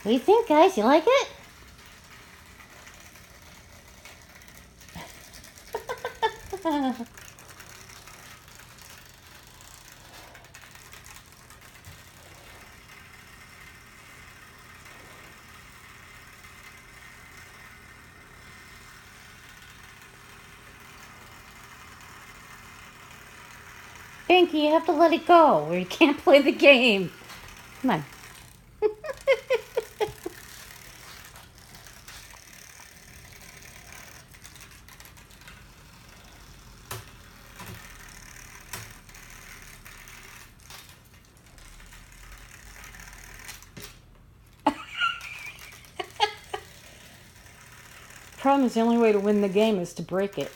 What do you think, guys? You like it? Binky, you have to let it go or you can't play the game. Come on. Problem is the only way to win the game is to break it.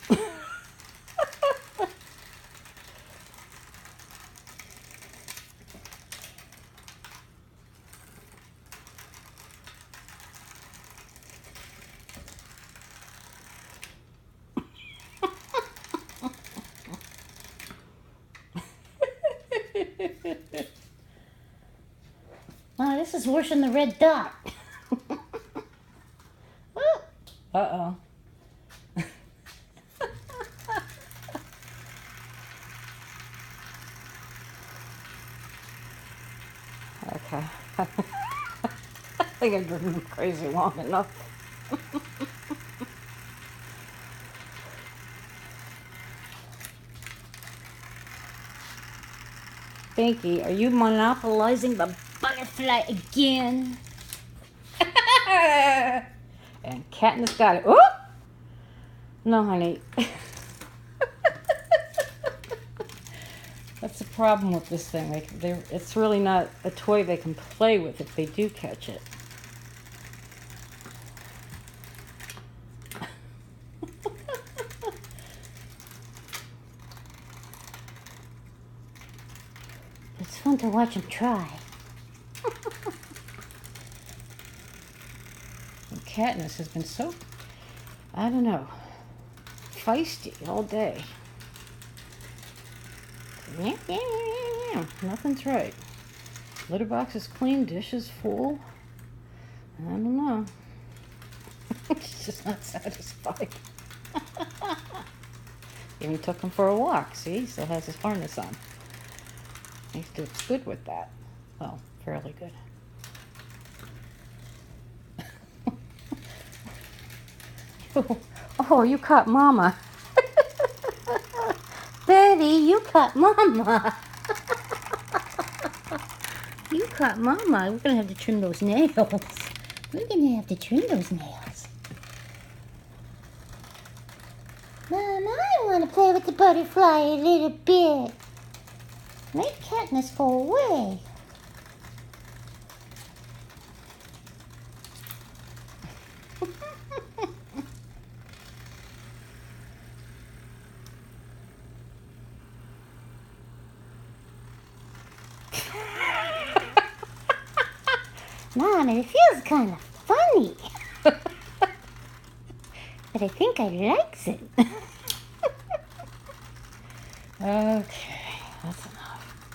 Wow, this is worse than the red dot. Uh-oh. Okay. I think I've driven them crazy long enough. Binky, are you monopolizing the butterfly again? And Katniss got it. Oh! No, honey. That's the problem with this thing. Like, it's really not a toy they can play with if they do catch it. It's fun to watch them try. And Katniss has been so, I don't know, feisty all day. Yeah. Nothing's right. Litter box is clean, dish is full. I don't know. She's just not satisfied. Even took him for a walk. See, he still has his harness on. He's good with that. Well, fairly good. Oh, you caught Mama. Betty, you caught Mama. You caught Mama. We're going to have to trim those nails. We're going to have to trim those nails. Mom, I want to play with the butterfly a little bit. Make Katniss go away. Mom, it feels kind of funny. But I think I likes it. Okay.